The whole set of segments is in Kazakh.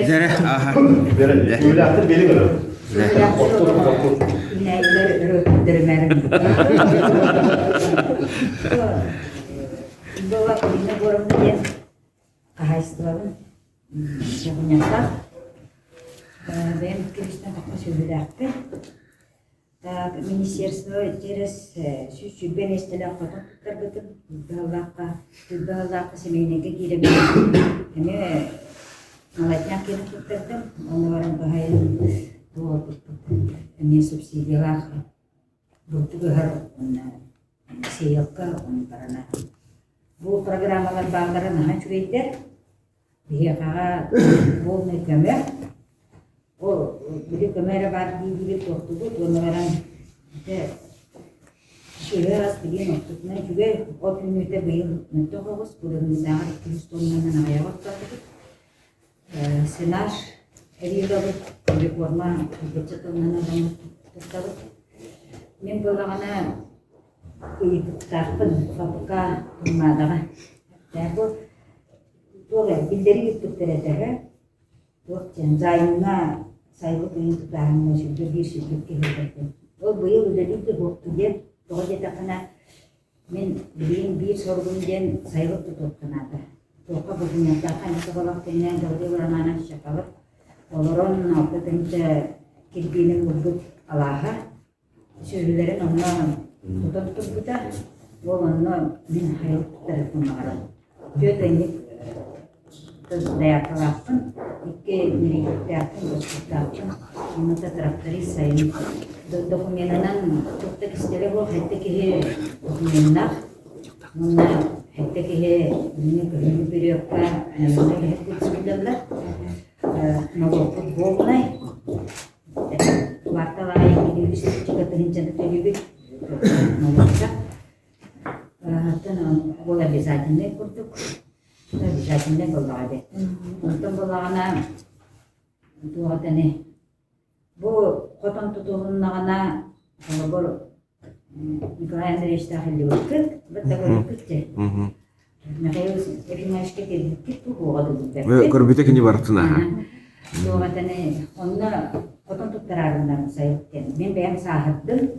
Zere, aha. Böyle attır beni kadar. Министерство через сүйбен естелі қотын тұттар семейнеге келіп әме малатняк келіп тұттырдым, оны барам бағайын әме субсидиялар бұлты бұғар сейілкі оны барана. Бұл программалар бағдарын аға жүрейдер, бейқаға болны көмір. Ол bir kamera var gibi topladı. Onların şeyler az bir noktasına çünkü o günlerde bir noktalarız. Bunun daha Kristo'nun ayağı vardı. Senar eriyordu. Bir forma geçtiğinden adam tuttu. Ben bulağına tarafın fabrika bulmadığı. Bu böyle bildiri tuttuğu Waktu zaimna saya itu tahan masih berbisik begitu. Oh beliau udah itu waktu dia, kalau dia tak kena beliin bir sorgun dia saya tutup kenapa? Toka bernyatakan sekolah punya dari orang mana sekolah. Orang apa tentang kirimin wujud Allah. Sebenarnya nama tutup kita, orang min hayat terpengaruh. Dia tanya daya kelapun. Iki militerkan bersikapkan menurut terakhir saya dokumenan tuktek istilah वो हत्ते के है dokumenan mana हत्ते के है ini kerja period का mana है कुछ बिल्ला नवो फुटबॉल नहीं वार्ता लाइन की डिविजन juga terhincang terjadi नवो का तो ना बोला bisa jenis untuk bisa jenis बोला ada untuk bolana itu katanya bu koton tutuğunlarına bu Nikolayan Reşit'e halde baktık betul baktık Mikhail Efimaşke dedik bu oldu Ve korbite kini bartına ha. Bu katanya onunla koton tutturarından sayıkken ben beyan sahattım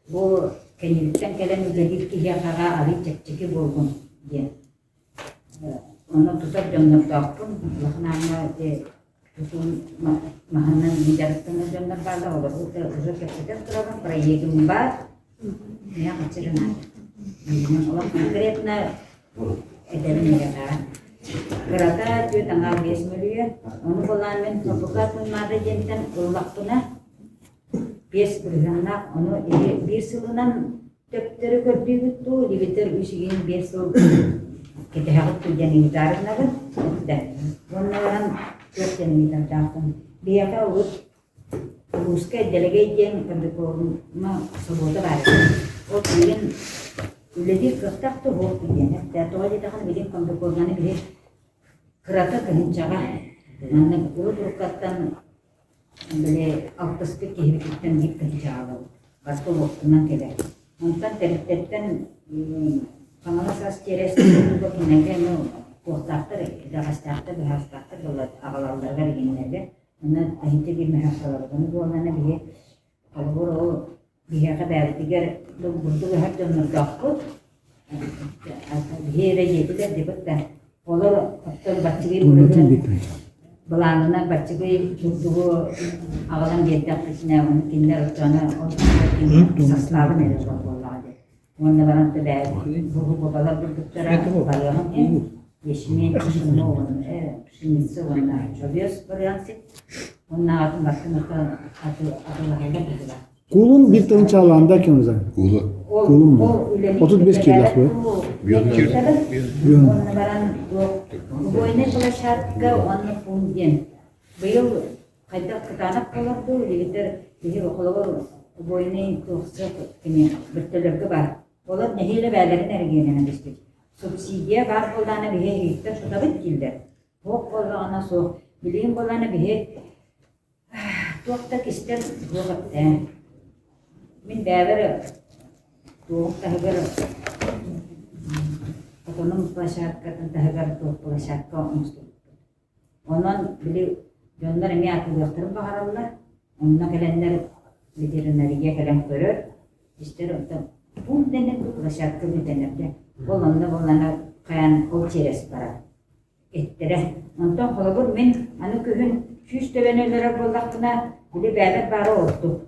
bu kendilikten gelen ücretil ki yakara ali çekçeki bulgun diye onu tutup jangan takpun laknanya de tutun mahanan bijaksana jangan pada orang udah kita terang proyek empat ya kecilan dengan orang konkretnya ada mereka kereta itu tanggal 20 miliar onu bulan membuka pun ada jantan waktunya 5 bulan onu bir selunan tekter kerja itu dibeter usiin 5 kita harus tujuan ini tarik naga, dan orang tujuan ini tarik dia kau urus ke delegasi yang pendukung mah sebut apa? Oh kemudian lebih kertas tu hok tujuan, tapi aja tak kan bikin pendukungan ini kereta kehincaran, mana urut kertas beli autos kehidupan di kehincaran, pasti waktu nanti deh, mungkin tertentu Pengawas ceres itu begini no starter, kita starter, bahas starter kalau dari ini aja, mana akhirnya di mahasiswa kan gua mana kalau dia kan tiga lu butuh bahas dan ngedakut, dia itu kan debatkan, kalau aktor baca belanda baca butuh awalan dia tak punya kindal karena orang sastra ni Wannan baran ta da buhu balar doktora bayan yesmin no shinitsu wannan chobios variansi wannan atın atı lahayla Kulun bir tane çağlanda kim zaten? Kulun mu? 35 kilo bu. Wannan baran bu oyuna çalışarka onun punjen. Beyul kayda katanak kalardı lider diye okulu bu oyunu kursak kini bertelurga var. Onlar nehiyle bellerin ergeğine düştük. Subsidiye var bolana bihe hiçte tutabıt kilder. Hok bolana so bileyim bolana bihe tuakta kister tuakta. Min beraber tuakta haber otonom masyarakat entah haber tuak masyarakat mesti. Ondan bile Jonlar emi atılıyaklarım bağırırlar. Onunla gelenler veterineriye gelen görür. İşte bu denir, plashadka bir denirdi. Olanda bolana kayan o çeresi para. Ettire. Ondan kolabur men anı köhün şüş töbenölere bollakına bile beyler bağırı oldu.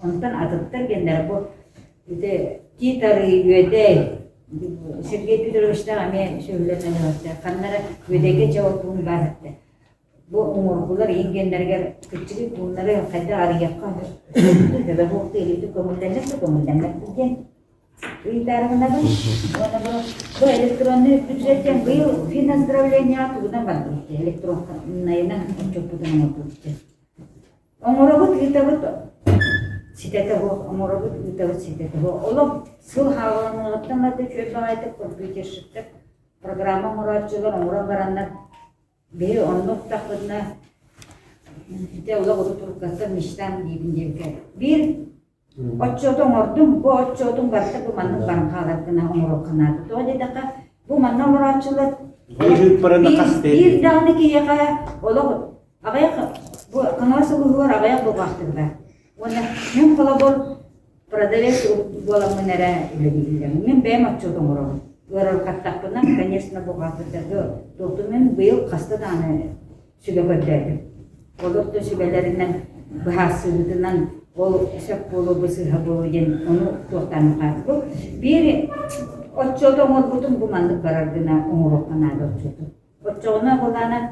Ondan atıttır genler bu. Bir de gitarı üyede Sergey Pidrovich'ta ame söylerine var. Kanlara üyedeki cevabını bağırdı. Bu umurgular yengenlerge küçük bunları kadar arayakka. Ve bu televizyon komutanlar diye. Bir tarafında bu elektronlu düzenleyen bu finans zdravlения туда bandı. Elektronlayına çok budan oldu. Umurgu kitapı sitede bu umurgu kitapı sitede bu. Oğlum sıl havanlıktan da çöp ayet kompüter şirket programa muratçılar umura baranlar bir onluk takımına işte ola oturtukta miştan diyeyim bir Oçotun ordum, bu oçotun varsa bu manın barınkalarına umuru kanadı. Doğru dakika bu manın muratçılar bir dağını ki yaka ola ağayak bu kanası bu var ağayak bu vaxtında. Ona men kolabor продавец боламынера илебилем. Мен бем oçotun umuru. Görür kattakından, конечно, bu vaxtında doğdu men bu yıl kasta da sübe götürdüm. Olur da sübelerinden bahasıdından o şap bolu bısırha bolu yen onu tohtanı kaldı. Bir oçoto morgutun bu mandık karardığına umuroktan adı oçoto. Oçoğuna bulana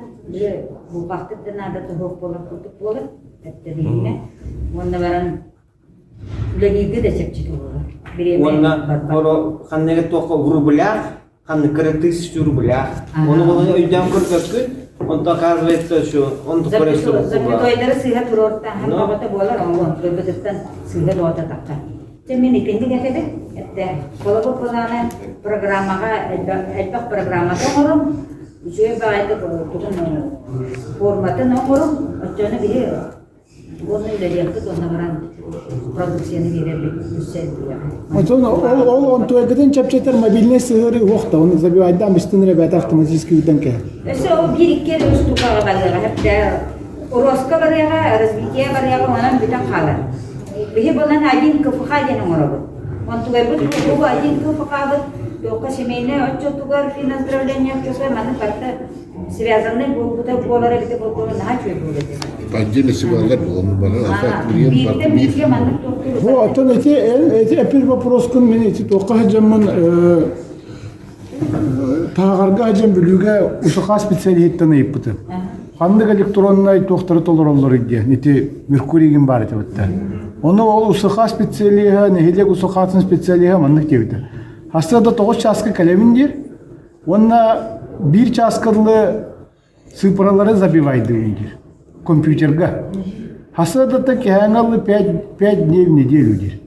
bu vaktinden adı tohuk bolu kutup bolu ettirdiğine. Onda varan üleliydi de çepçik olur. Onda oro kannege tohka vurubulak, kanne 4000 rubulak. Onu olana öydem kırgakın. Он оказывается, что он такой что. Запятойдары сыйга турортта, һәм багыта болар, он төбәтән сыйга дота такка. Темен икенде гәтәде, әтә колобо планы программага, әлбәт программада орым, җөй байды тутын форматын орым, өчәне бире. Onu ileriyatı da onların produksiyonu verirdik, üstseldi. Он туэгден чапчатар мобильный сыгыры вокта, он забивайдан бистинре бәт автоматически үтенке. Эсе о бир-ике штукага балыга, хәтта Ороска барыга, развитие барыга манан бүтән калыр. Бихи болан один кыфыга дигән морабы. Он тугайбы бу один кыфыга тока семейне очо тугар финансирование чөсө маны карта связаны булгыта болары бите болгон начы булды. Отдельно сигналдар было, Вот, он эти опять вопрос кун мен эти тока хаҗамын тагырга хаҗам бүлүгө усака специалитеттен айыпты. Хандык электронный токтор толороллор иде. Эти Меркурийген бар эти вот. Оны ол усака специалига, нехилек усакатын специалига мандык дебди. Хастада 9 часка калеминдир. Онна 1 часкалы цифралары забивайды индир. Компьютерга. Хасадата кehangалы 5 дней в неделю дир.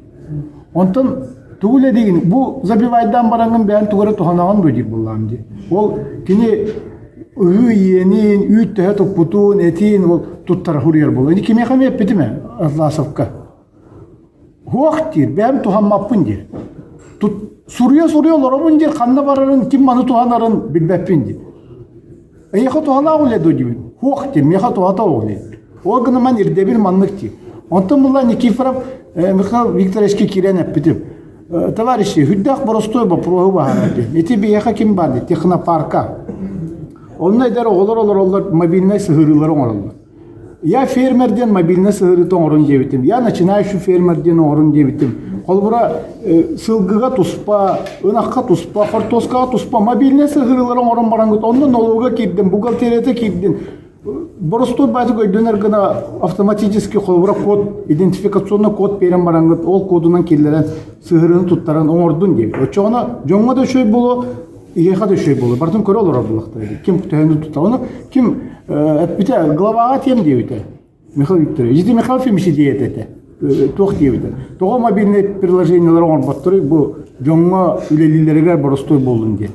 Онтон тугуле деген бу забивайдан баранган бән тугара туханаган бөдик буллам ди. Ол кини үйенин, үттө топутун, этин ол туттар хурьер болду. Ди кеме хаме петиме Атласовка. Хуактир бәм туханмаппын дир. Тут сурья лоромун дир канна барарын ким маны туханарын билбеппин ди. Эйха тухана оле доди. Хуактир меха тухата оле. Ол гына ман ирдебир манныкти. Онтон була Никифоров Михаил Викторовичке киренеп битим. Товарищи, хүддах боростой бопрогы бахарады. Эти бияха ким барды? Технопарка. Онна эдер олар мобильный сыгырылар оңороллар. Я фермерден мобильный сыгыры тоңорун дебитим. Я начинающий фермерден оңорун дебитим. Колбура сылгыга туспа, ынакка туспа, хортоскага туспа, мобильный сыгырылар оңорун барангыт. Онда налога кирдим, бухгалтерияда кирдим. Боростой базы көйдөнөр гына автоматически колбура код, идентификационный код берен барангыт. Ол кодунан кирлерен сыгырын туттаран оңордун деп. Очоғана жоңға да шөй болу, иеха да шөй болу. Бартын көрі олар абылақтар. Ким төхенді тұта. Оны ким әтбіте главаға тем дейбіте. Михаил Викторович. Жеди Михаил Фимиши дейет әті. Тоқ дейбіте. Тоға мобильный приложениялар оңыр баттыры бұл жоңға үлелілерігер боростой болдың де.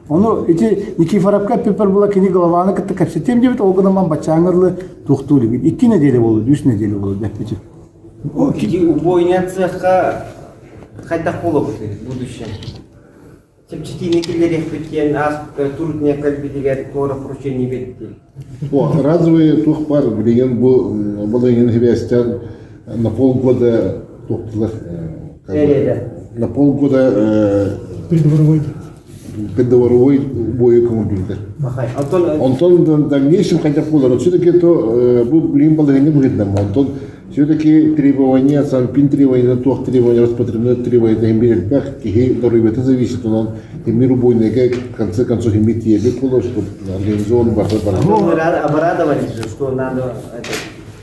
Onu iti Nikiforovka pepper bula kini glavаны кытты капсетем дебит, ол гына ман бачаңырлы тухтулы. 2 неделе болду, 3 неделе болду депчи. Убойня цеха хайдах болу будущее. Сепчетины киллер яхпеткен, ас турутня кальбитигер тора поручение бетти. О, разовый тух пар билеген был еген хвестян на полгода тухтылар. На полгода преддоворовой бой коммунитет. Антон в дальнейшем хотя бы все-таки то был блин половине выгодно. Антон все-таки требования, сам пин требования, то требования распотребные требования, это имеет как кихи, который это зависит, он миру бойный, как в конце концов имеет ебе куло, чтобы организован бар. Обрадовались же, что надо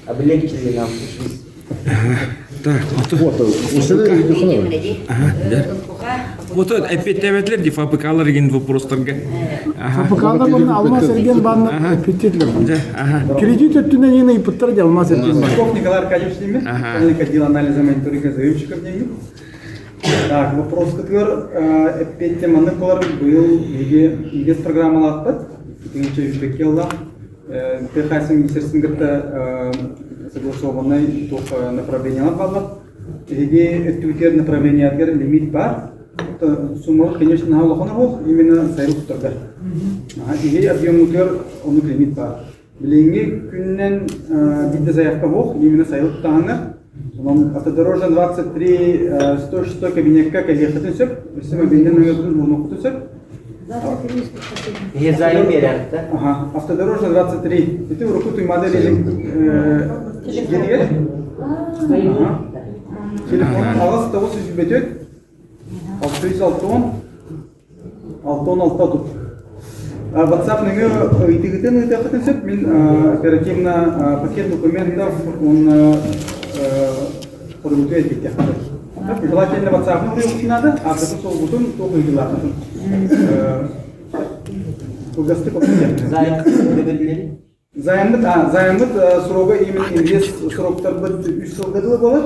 облегчили нам жизнь. Так, Вот, вот опять тәбәтлер ди фабрикалар ген вопростарга. Фабрикалар буны алмаз эрген банны питтетлер. Кредит өттүнөн эне ипыттар ди алмаз эрген бар. Попов Николай Аркадьевич Демин, начальник отдела анализа мониторинга заемщиков денег. Так, вопрос, который опять теманы колор был без программы латпат, теңче жүзбек келла. Техасың министерствода согласованный только направление отвалов. Иди твиттер направление отгар лимит бар. Сумма, конечно, на голову именно сайрух торгар. Иди объем утер он лимит бар. Бленги күннен бидде заявка бог именно сайрух тагана. Автодорожный 23 106 кабинетка каехатын сөп. Сема бенден номерден мунукту сөп. Заем берет, да? Ага, автодорожный 23. Это в руку той модели герьер. Телефон алас того süzbetет. 606 тут. WhatsApp нөмер итигитен итахатын сөп. Мен оперативно пакет документов он подготовить кетті. Желательно WhatsApp нөмер надо, а потом сол бутон только играть. Заемдык сроғы именно инвест сроқтар бір 3 жылдығы болар,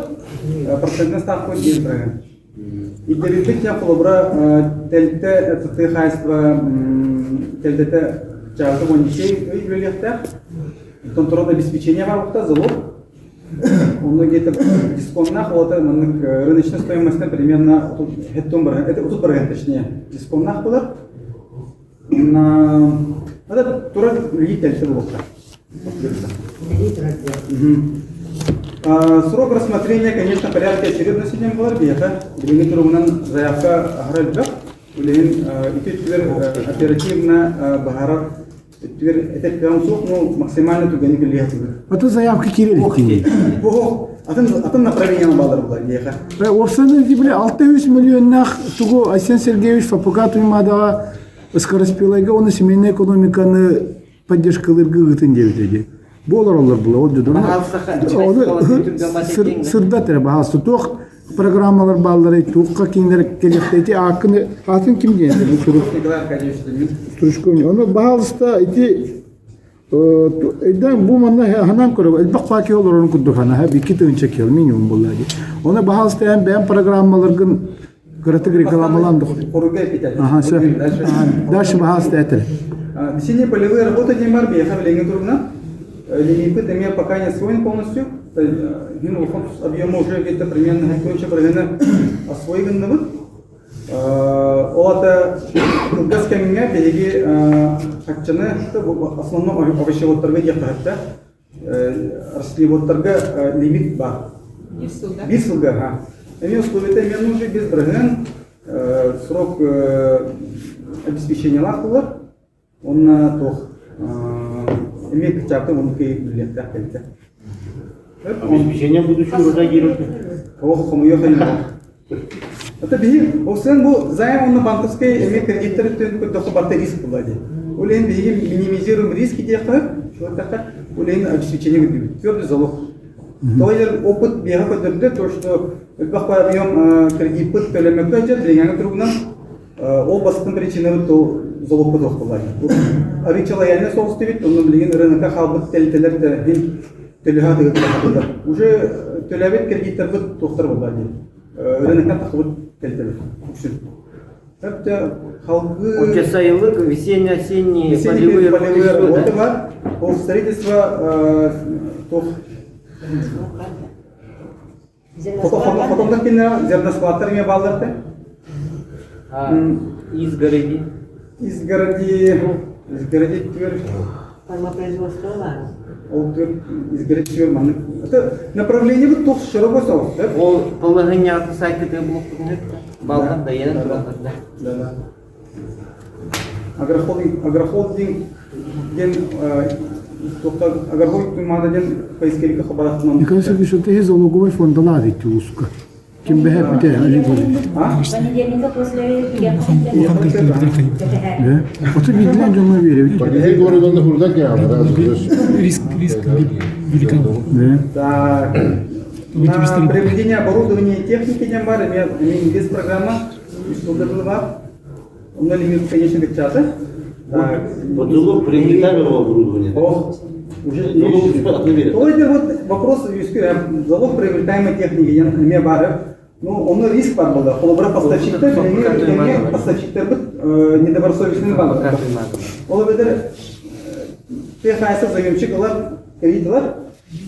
процентный ставка 10%. И дебиттік тем қолыбыра тәлітті тұтты қайсыва тәлітті жағы 12 үйлелектер. Контроль обеспечения варықта залог. Он где-то дисконнах, вот рыночная стоимость примерно это тут процент точнее дисконнах было. На это тура литер лока. Срок рассмотрения, конечно, порядка очередности не было бега. Гринитурунан заявка агральбек, или оперативно багара. Это прям сок, ну максимально туда не влияет. Вот заявка Кирилл. Ого, а там направление на бадар было бега. Опсаны дибли 600 миллионнах туго Айсен Сергеевич фапукат уймадага скороспилайга оны семейный экономиканы поддержкалыргы гытын дебитеди. Болар олар була, ол дедур. Сырда тері бағалысты тоқ программалар балдары тоққа кейіндер келектейті ақыны атын кім дейін? Николай Аркадьевич Турышковни. Оны бағалысты Эйдан бу манна ханан көрөб элбак паки олор onu кудду хана бикити өнчек ел минимум буллади. Оны бағалысты бәм программаларгын кыраты рекламаланды. Поругай питать. Ага, все. Дальше бағалысты этер. Синий полевые работы не марби, я хавление трудно. Лимиты имея пока не освоен полностью. Объем уже где-то примерно гектонча программы освоен навык. Олата газ каменья береги хакчаны основном овощеводтарга яқтарда расливодтарга лимит бар. Без сылга. Эми условията мен уже без браган срок обеспечения лахтылар. Он на тох имеет качапты он кайфлетта кайфта. Обеспечение будущего реагирует. Ох, кому ехали. Это биги, осен бу займ он на банковской имеет кредиттер только барта риск булади. Улен биги минимизируем риски дехат, что такое? Улен обеспечение будет. Твердый залог. Тойлер опыт бига подерде то, что бахпа объем кредит под пелемека идет, деньги трудно. Обостан причина то залог подох булади. Аричала яне соустивит, он блин рынка халбат телтелер телегаты гатта. Уже телевит кредиттер бут тохтар булади. Рынокта тахбут телтелер. Это халгы. Очень сайылык, весенне-осенние полевые работы бар. По строительство потом так кино зерноскладцами балдарды. изгороди. Изгороди төр. Ол төр изгороди төр маны. Это направление вот тох широко сау. Ол полаганиятын сайты да блок түгінет. Балдан да ена тұрғанда. Да. Агрохолдинг ген агрохолдинг мададен поискерика хабаратынан. Николай Сергеевич, это из залоговой фонда ладить узко. Кем бы это Олег Владимирович. Понедельника после Да? Вот это видно, что мы верим. Понедельник говорит, он хурда киана, да? Риск велик. Да. Так. На приобретение оборудования и техники Дембара имеем без программа, что было он лимит, конечно, чата. Вот залог приобретаемого оборудования. Уже отмерили. это вот вопрос, залог приобретаемой техники, я не бары. Ну, он риск бар был, холобра поставщиктер, поставщиктер недобросовестный банк. Ол бедер техайсы заемчик олар кредитлар,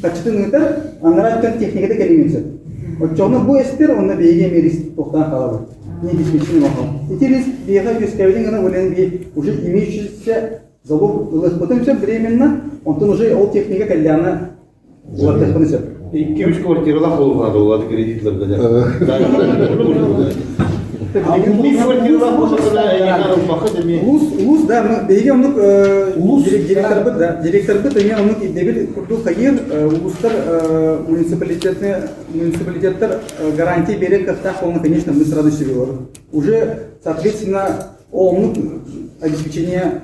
качтыңытар, анраттан техникада келемесе. Вот жоны бу эстер, онда бейге риск тоқтан қалады. Не обеспеченный махал. Эти риск бейга юскавидин гана уленги уже имеющийся залог лыхпытымся временно, он уже ол техника кальяна лартахпынысы. 2-3 квартиралар болғанады оларды кредитлерді. Bir kvartiralar болғанда яғар бақы деме. Улус, да, мы бейге онук директор бит, эме онук дебил курду хайыр, улустар муниципалитеттер гарантии берет кафтах, он, конечно, мы с радостью говорим. Уже, соответственно, онук обеспечение.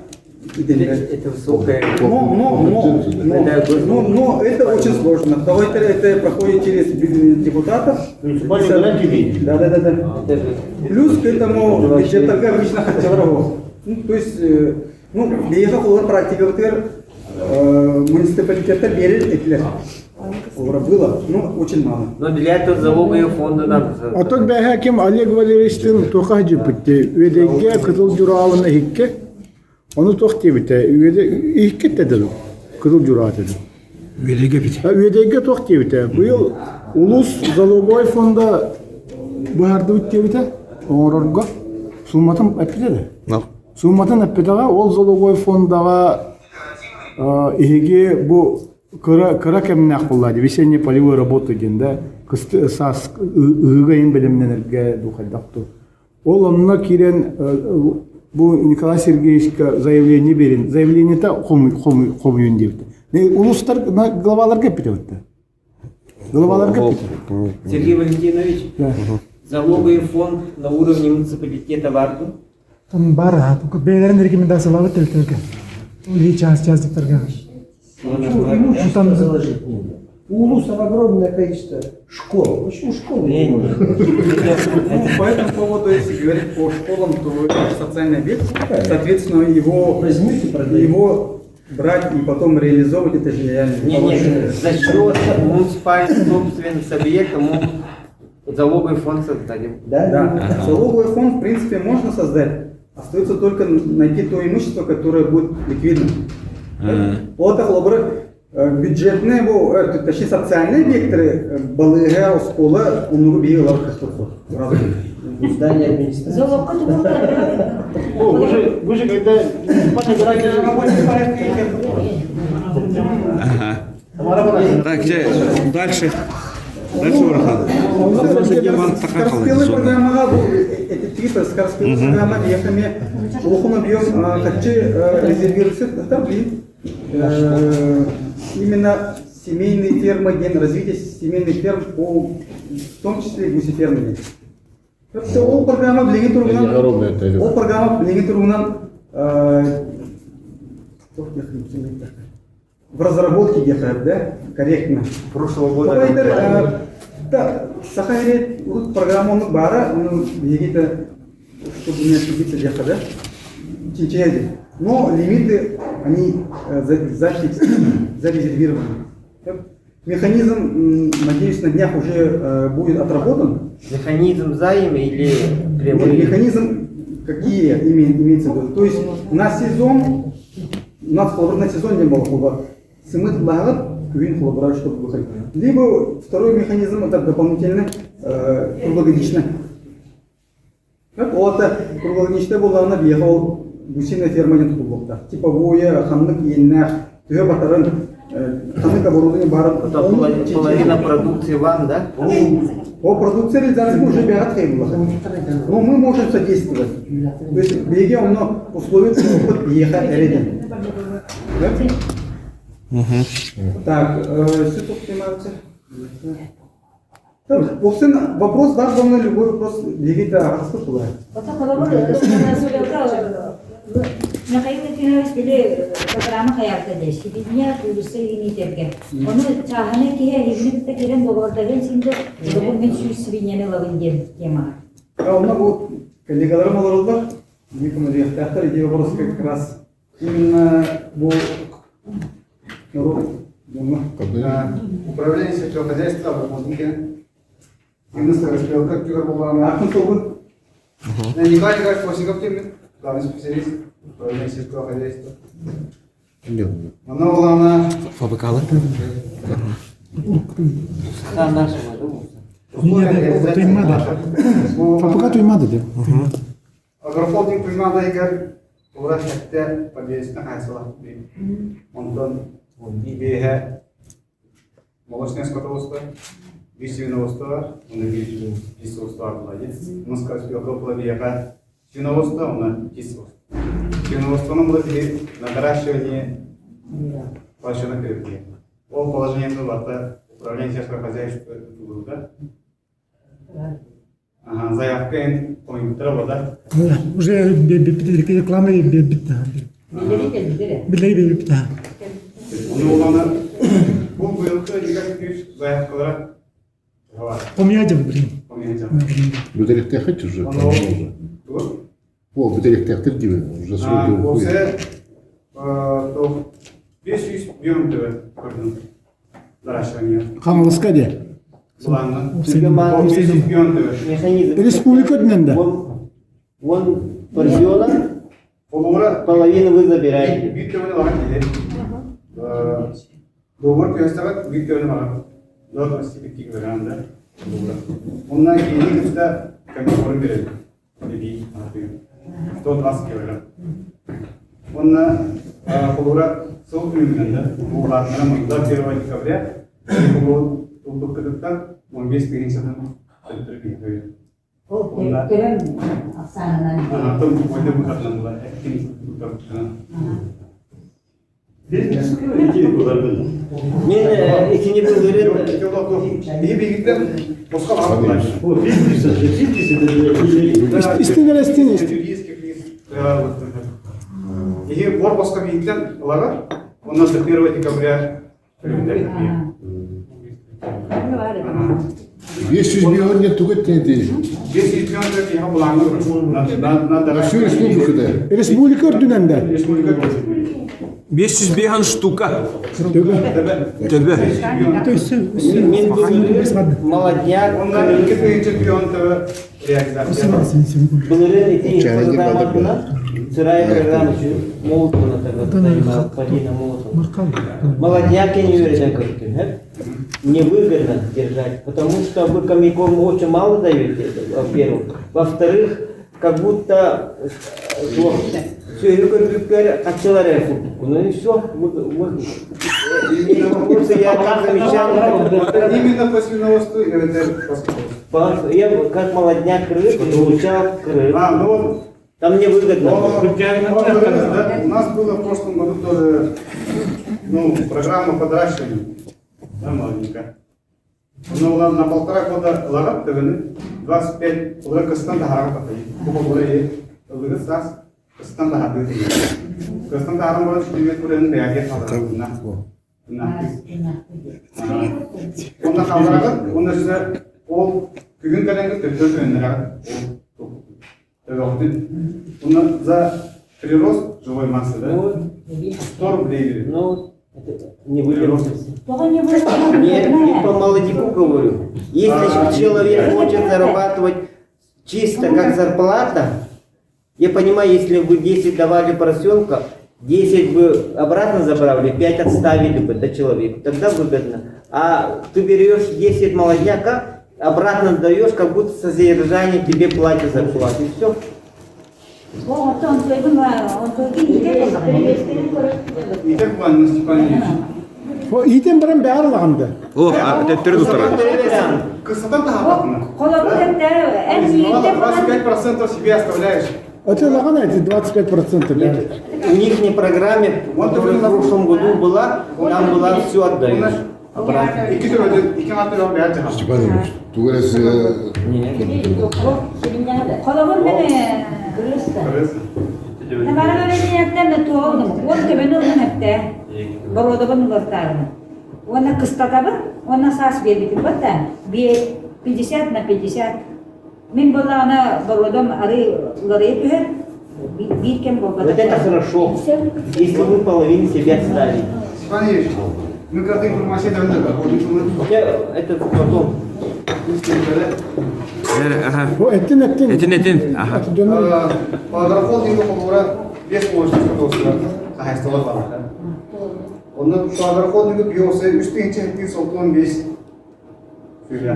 Это высокое. Но это очень сложно. Это проходит через депутатов. Да. Плюс к этому бюджетарга обычно хотел. То есть, бейха холор практика муниципалитета берет эти было, но очень мало. Но для этого залоговые фонды надо. А тот бәһәким Олег Валерьевичтің тоқа жіпітті, өдеге қызыл жұрауына хикке, onu toxti bite, iki dedi, kızıl cürat dedi. Üyeliğe bit. Üyeliğe toxti bite. Bu yıl Ulus Zalogoy fonda bu harda bitti bite. Ororga sumatın epide de. Sumatın epide ol Zalogoy fonda ihigi bu kıra kemine akbulladı. Весенние полевые работы gende kıstı sas ığayın bilimlenirge duhaldaktı. Ol onunla kiren bu Николай Сергеевичке заявление берин. Заявление-то хомуюн deydi. Ne uluslar glavalar kepite öttü. Glavalar kepite. Сергей Валентинович, залоговый фонд на уровне муниципалитета варду? Там бара, только бейлерин рекомендациялары тилтелген. Или частиктарга. Там У Улуса огромное количество школ. Почему школы? По этому поводу, если говорить по школам, то это социальный объект. Соответственно, его брать и потом реализовывать, это же реально. Нет, за счет муниципальных собственных объектов залоговый фонд создадим. Да. Залоговый фонд, в принципе, можно создать. Остается только найти то имущество, которое будет ликвидным. Вот бюджетные, точнее социальные объекты, балыга, оскола, он бил Здание администрации. Вы же когда Так, дальше. Дальше Вархан. Скороспелая программа, эти типы скороспелая программа, ехами, ухом объем, хочу резервироваться, именно семейные фермы, развитие семейных ферм, в том числе гусефермы. Это ол программа билеген тургунан в разработке гехар, да, корректно. Прошлого года. Да, Сахаре программу бара, бегита, чтобы не ошибиться гехар, да, чечеди. Но лимиты, они зарезервированы. Механизм, надеюсь, на днях уже будет отработан. Механизм займа или прямые? Механизм, какие имеется в виду. То есть на сезон, у нас на сезон не было хлоба. Сымыт лагат, кюин хлоба, чтобы выходить. Либо второй механизм, это дополнительно, круглогодично. Ота круглогничте булларына бияхал гусиная фермаген тутулукта. Типа буя ханнык иеннах түйе батарын ханнык оборудование барып. Половина продукции вам, да? О продукция реализации уже бегат хейбула. Но мы можем содействовать. То есть беге он условия опыт бега эреден. Так, что тут снимается? Вопрос, да, главное, любой вопрос бегите арасты туда. Потом kalau Nakaikan kita pilih programa kayak tadi, sebenarnya tulis ini terkait. Onu cahane kia ini kita kirim bawa dengan sinto, dokumen sebenarnya lawan dia kemana. Она вот коллегаларым олар, мы командир театр, и вопрос как раз именно был управление сельского хозяйства, именно распилка, как была Ахматова. Николай Николаевич Плосников, главный специалист управления сельского хозяйства. Она была Фабрикалар. Фабрика туймады деп. Агрофолдинг туймады егер олар хәтта победесіне қайсыла. Онтан бейхе молочное скотоводство, свиноводство бар, оны бейсоводство арқылы. Мысқа спилка плавияға свиноводство, оны бейсоводство. Свиноводствоның бұл на наращивание площадок перепки. Ол положение было управление сельского хозяйства да? Ага, заявка комментарий, да? Уже реклама и бит. Билей бит. Ну, она был никаких заявка, Помяди, блин. Бутылек тяхать уже? О, бутылек тяхать уже свой. Все, то весь бьем тебе, наращивание. Хамалыска де. Ладно. Механизм. Республика дненде. Вон порционно, половину вы забираете. Викторовна лаган келеді. Доғыр көстіғат Викторовна лаган. Доғыр стипендия берғанда. Онdan кейін кітті комиссорын береді. Деби, 120 килограмм. Онdan қолуыра сол күнімінде, бұл ғатына мұнда 1 декабря, бұл ұлттық кітіптен 15 перенсиядан өттіріп өйді. Kirim aksanaan. Тым ойды бұқатынан бұла, әктен ұлттық Мен ikini bölürüm. İyi bilgiler Moskva var. İstediler istediler. И бор Москва bilgiler olarak ondan sonra 1 декабря 500 миллион нет тугать не ты. 500 миллионов я буламын. А все республикада? Республика дненде. 500 бейхан штука. Төбе. Мен бөлürüm. Молодняк. Ondan 2 чемпион реализация. Бөлürüm эти программатына. Сырая программа Молотова тогда, Полина Молотова. Молодняк я не уверен, как невыгодно держать, потому что вы комиком очень мало даете, во-первых. Во-вторых, как будто все, я говорю, качалар я футболку, ну и все. Я как замечательно. Именно по свиноводству и Я как молодняк крыс, получал крыс. ну Там мне выгодно. У нас было в прошлом году тоже программа подращивания. Да, молоденько. Но на 1,5 года лагат ТВН 25 уже Казахстанда харам патай. Купа уже уже стас Казахстанда хаты. Казахстанда харам было 4 курен бягет хаты. Онда хазарагат, онда же ол күгін кәлеңгі төтөл көнлерагат. Он за прирост живой массы, да? 100 рублей. Ну, это не выгодно. Нет, я по молодняку говорю. Если человек хочет зарабатывать чисто как зарплата, я понимаю, если бы 10 давали поросенка, 10 бы обратно забрали, 5 отставили бы до человека, тогда выгодно. А ты берешь 10 молодняка, обратно даешь, как будто со содержание тебе платят зарплату. И все. Он той Итак, Владимир Степанович, Итен баран бәрлағанды. О, тәттері тұтыра. красота тахапатына. Қолабы әмді 25% себе оставляешь. Отелаған әйті 25%. У них не программе, которая в прошлом году была, там была все отдаешь. Обратно. İki atıyor bir açı. Степанович, tú eres... Қолабы мені Набарга ниятта туолдум. Он төбөнө үрнәттә. Бородобын гортарны. Оны кыстатабы, оны сас бербитим бата. 50 на 50. Мин була ана бородом ары лары төһөр. Bir кем Вот болбада. это хорошо, если вы половину себя отстали. Степанович, мы когда информация давно Хотя это потом. О, әттен. Этин. Аха. Агрохолдинг olarak 5 borçlu dostlar, haystalar var. Onun şu agrохолдинг bir olsa üstün çektiği soktuğun 5 sürüyor.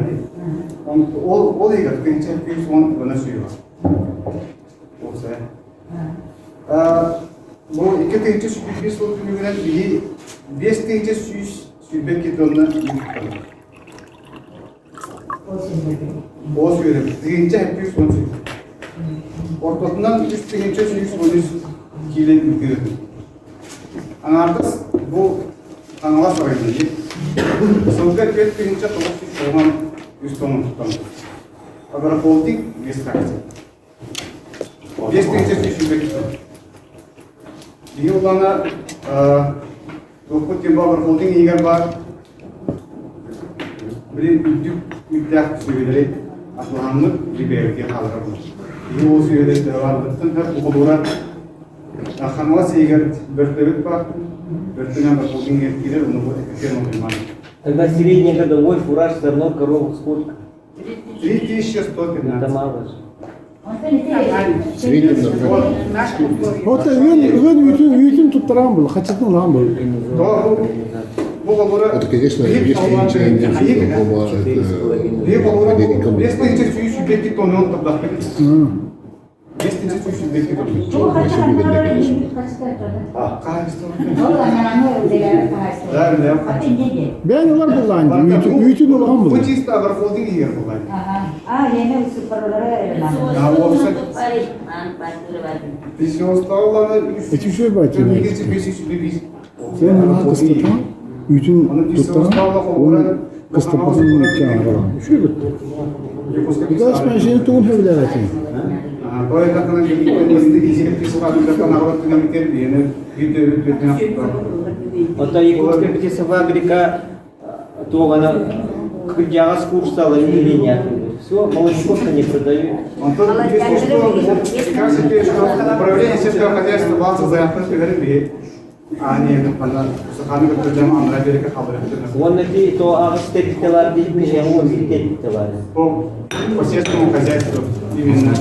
O da üstün çektiği son bana sürüyor. Olsa. Bu iki tane bir soktuğun gören bir 5 tane sübek gittiğinde o sürüyor. Birinci hep bir son sürüyor. Ortasından üst birinci sürüyor. Kilen yürüyor. Anardas bu anılar sarayında. Sözler bir birinci tavuk olan üst onun tutan. Agrохолдинг без фракции. Без birinci sübek gittiğinde. Bir olana Doktor Timba Agrохолдинг eğer var bir müddet süreleri atlanıp bir belge alırlar. Bu süreleri devamlıktan hep okullara kanala seyir bertebet var. Bertenen Agrохолдинг etkiler onu bu ekstrem olmalı. Тогда среднегодовой фураж все равно коров сколько? 3115. Это мало же. Ота үйтін тұттырған бұл, қачатын бұл. Bu okullara Это, конечно, есть инициатива по Если эти субъекты, то он тогда Если эти субъекты, то Бән олар бұллайын, үйтін олған бұл. Bu çizdi agrохолдинг yer bulay. Yeni süperlere Biz ostalarla Эти шөй бәтін. Geçip bir şey biz. Сен ана қыстатан, үйтін тұттыран, оны қыстапасын өткен ағалан. Шөй бітті. Бұдас мен жені тұғын хөвілер әтін. Той такана гибиттеринде изилип писывадында канагылып динамиттер дiyene видео бетине Вот якутская птицефабрика, то она кырдяга с курса не все, молочко не продают. Управление сельского хозяйства балса заявканы берип Ani bana sahanı götüreceğim Amra Bereke haber Вон эти то агростептилар değil mi? Ya o bir var. По сельскому хозяйству именно